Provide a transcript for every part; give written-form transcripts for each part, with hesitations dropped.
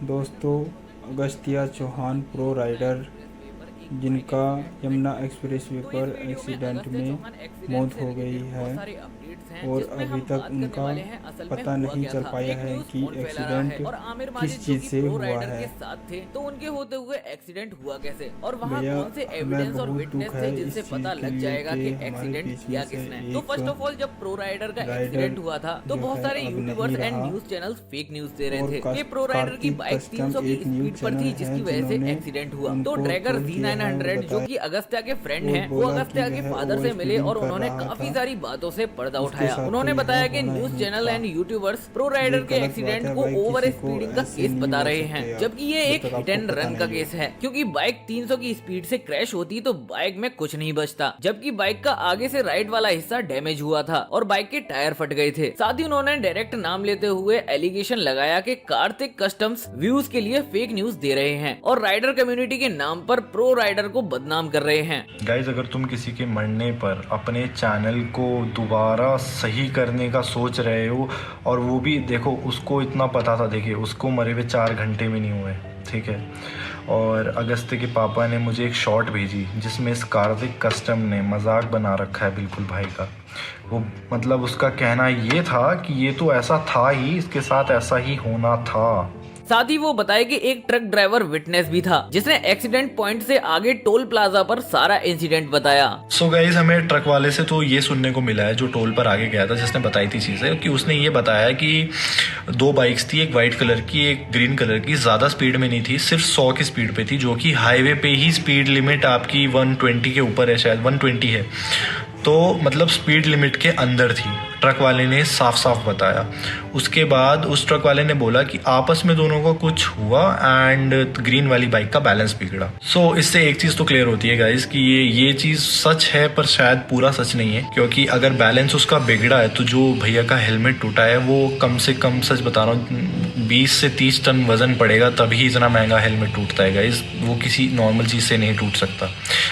दोस्तों, Agastya Chauhan pro rider जिनका Yamuna expressway पर एक्सीडेंट में मौत हो गई है और अभी तक उनका पता नहीं चल पाया है कि एक्सीडेंट और आमिर किस माजिद जो चीज़ कि से प्रो हुआ राइडर है। के साथ थे, तो उनके होते हुए एक्सीडेंट हुआ कैसे और वहाँ भैया, कौन से हमें एविडेंस और बहुत विटनेस दुख थे है जिनसे इस चीज़ पता के लग लिए जाएगा कि कि हमारे एक्सीडेंट बीच में किया से किसने। तो एक फर्स्ट ऑफ ऑल जब प्रो राइडर का राइडर एक्सीडेंट हुआ था तो जो बहुत है सारे अब यूट्यूबर्स नहीं एंड रहा। न्यूज चैनल फेक न्यूज दे रहे और थे कि प्रो राइडर की कार्तिक बाइक कस्टम 300 की एक न्यूज़ स्पीड पर चैनल थी है जिसकी वजह से जिन्होंने एक्सीडेंट हुआ। तो उनको ड्रैगर ट्रोल किया है और Z900 जो बताया कि अगस्त्या के फ्रेंड और हैं, वो बोला कि अगस्त्या के वह फादर ओवर से मिले स्पीडिंग और कर उन्होंने रहा काफी था। सारी बातों से पर्दा उसके उठाया। साथ तो उन्होंने यह बताया कि होना न्यूज ही चैनल था। एंड यूट्यूबर्स प्रो ये राइडर के गलत बात एक्सीडेंट है को भाई, ओवर किसी को स्पीडिंग का ऐसे केस नहीं बता बोल रहे हैं, सकते आप जबकि ये जब एक तक हिट आपको एंड पता रन का नहीं हो। केस है, क्योंकि बाइक 300 की स्पीड से क्रैश होती तो बाइक में कुछ नहीं बचता, जबकि बाइक का आगे से राइट वाला हिस्सा डैमेज हुआ था और बाइक के टायर फट गए थे। साथ ही उन्होंने डायरेक्ट नाम लेते हुए एलिगेशन लगाया कि कार्तिक कस्टम्स व्यूज के लिए फेक न्यूज दे रहे हैं और राइडर कम्युनिटी के नाम पर प्रो राइडर को बदनाम कर रहे हैं। गाइज, अगर तुम किसी के मरने पर अपने चैनल को दोबारा सही करने का सोच रहे हो, और वो भी देखो, उसको इतना पता था, देखिए उसको मरे हुए 4 घंटे भी नहीं हुए, ठीक है। और अगस्त्य के पापा ने मुझे एक शॉट भेजी जिसमें इस कार्तिक कस्टम ने मजाक बना रखा है बिल्कुल भाई का। वो मतलब उसका कहना ये था कि ये तो ऐसा था ही, इसके साथ ऐसा ही होना था। साथ ही वो बताए कि एक ट्रक ड्राइवर विटनेस भी था जिसने एक्सीडेंट पॉइंट से आगे टोल प्लाजा पर सारा इंसिडेंट बताया। सो गाइज, हमें ट्रक वाले से तो ये सुनने को मिला है, जो टोल पर आगे गया था, जिसने बताई थी चीज़ें, कि उसने ये बताया कि 2 बाइक्स थी, एक वाइट कलर की एक ग्रीन कलर की, ज़्यादा स्पीड में नहीं थी, सिर्फ 100 की स्पीड पे थी, जो कि हाईवे पे ही स्पीड लिमिट आपकी 120 के ऊपर है, शायद 120 है, तो मतलब स्पीड लिमिट के अंदर थी। ट्रक वाले ने साफ साफ बताया। उसके बाद उस ट्रक वाले ने बोला कि आपस में दोनों को कुछ हुआ एंड ग्रीन वाली बाइक का बैलेंस बिगड़ा। सो इससे एक चीज़ तो क्लियर होती है गाइस कि ये चीज़ सच है, पर शायद पूरा सच नहीं है, क्योंकि अगर बैलेंस उसका बिगड़ा है तो जो भैया का हेलमेट टूटा है वो कम से कम, सच बता रहा हूँ, 20 से 30 टन वजन पड़ेगा तभी इतना महंगा हेलमेट टूटता है गाइस। वो किसी नॉर्मल चीज़ से नहीं टूट सकता।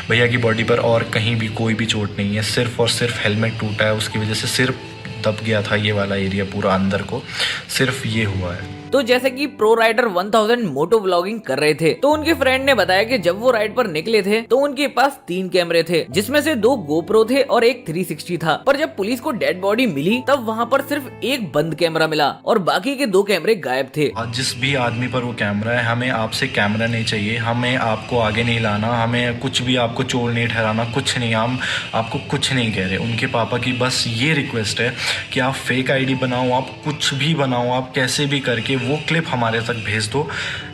भैया की बॉडी पर और कहीं भी कोई भी चोट नहीं है, सिर्फ और सिर्फ हेलमेट टूटा है, उसकी वजह से सिर्फ दब गया था ये वाला एरिया पूरा अंदर को, सिर्फ ये हुआ है। तो जैसे कि प्रो राइडर 1000 मोटो व्लॉगिंग कर रहे थे तो उनके फ्रेंड ने बताया कि जब वो राइड पर निकले थे तो उनके पास 3 कैमरे थे, जिसमें से 2 गोप्रो थे और एक 360 था। पर जब पुलिस को डेड बॉडी मिली तब वहां पर सिर्फ एक बंद कैमरा मिला और बाकी के 2 कैमरे गायब थे। जिस भी आदमी पर वो कैमरा है, हमें आपसे कैमरा नहीं चाहिए, हमें आपको आगे नहीं लाना, हमें कुछ भी आपको चोर नहीं ठहराना, कुछ नहीं, हम आपको कुछ नहीं कह रहे। उनके पापा की बस ये रिक्वेस्ट है कि आप फेक आईडी बनाओ, आप कुछ भी बनाओ, आप कैसे भी करके वो क्लिप हमारे तक भेज दो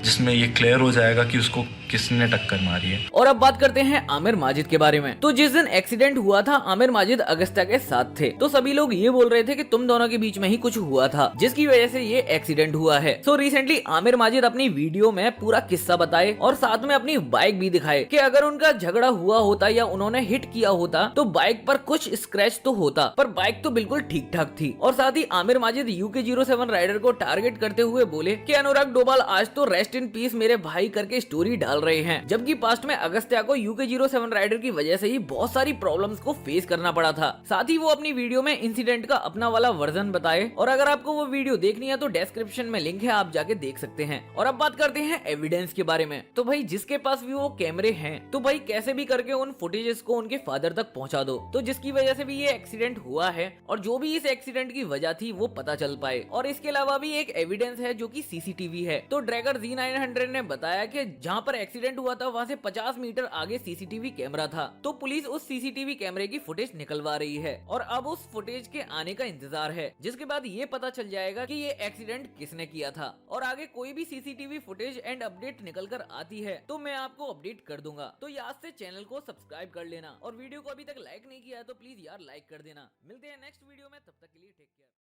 जिसमें ये क्लियर हो जाएगा कि उसको किसने टक्कर मारी है। और अब बात करते हैं आमिर माजिद के बारे में। तो जिस दिन एक्सीडेंट हुआ था आमिर माजिद अगस्त्या के साथ थे, तो सभी लोग ये बोल रहे थे कि तुम दोनों के बीच में ही कुछ हुआ था जिसकी वजह से ये एक्सीडेंट हुआ है। सो रिसेंटली आमिर माजिद अपनी वीडियो में पूरा किस्सा बताए और साथ में अपनी बाइक भी दिखाए कि अगर उनका झगड़ा हुआ होता या उन्होंने हिट किया होता तो बाइक पर कुछ स्क्रैच तो होता, पर बाइक तो बिल्कुल ठीक ठाक थी। और साथ ही आमिर माजिद UK07 राइडर को टारगेट करते हुए बोले कि अनुराग डोभाल आज तो रेस्ट इन पीस मेरे भाई करके स्टोरी डाल रहे हैं, जबकि पास्ट में अगस्त्या को UK07 राइडर की वजह से ही बहुत सारी प्रॉब्लम्स को फेस करना पड़ा था। साथ ही वो अपनी वीडियो में इंसिडेंट का अपना वाला वर्जन बताए, और अगर आपको वो वीडियो देखनी है तो डिस्क्रिप्शन में लिंक है, आप जाके देख सकते हैं। और अब बात करते हैं एविडेंस के बारे में। तो भाई जिसके पास भी वो कैमरे हैं तो भाई कैसे भी करके उन फुटेजेस को उनके फादर तक पहुंचा दो, तो जिसकी वजह से भी ये एक्सीडेंट हुआ है और जो भी इस एक्सीडेंट की वजह थी वो पता चल पाए। और इसके अलावा भी एक एविडेंस है जो कि CCTV है। तो ड्रैगर Z900 ने बताया कि जहां पर एक्सीडेंट हुआ था वहां से 50 मीटर आगे CCTV कैमरा था, तो पुलिस उस CCTV कैमरे की फुटेज निकलवा रही है और अब उस फुटेज के आने का इंतजार है, जिसके बाद ये पता चल जाएगा कि ये एक्सीडेंट किसने किया था। और आगे कोई भी CCTV फुटेज एंड अपडेट निकल कर आती है तो मैं आपको अपडेट कर दूंगा। तो याद से चैनल को सब्सक्राइब कर लेना और वीडियो को अभी तक लाइक नहीं किया है तो प्लीज यार लाइक कर देना। मिलते हैं नेक्स्ट वीडियो में, तब तक के लिए टेक केयर।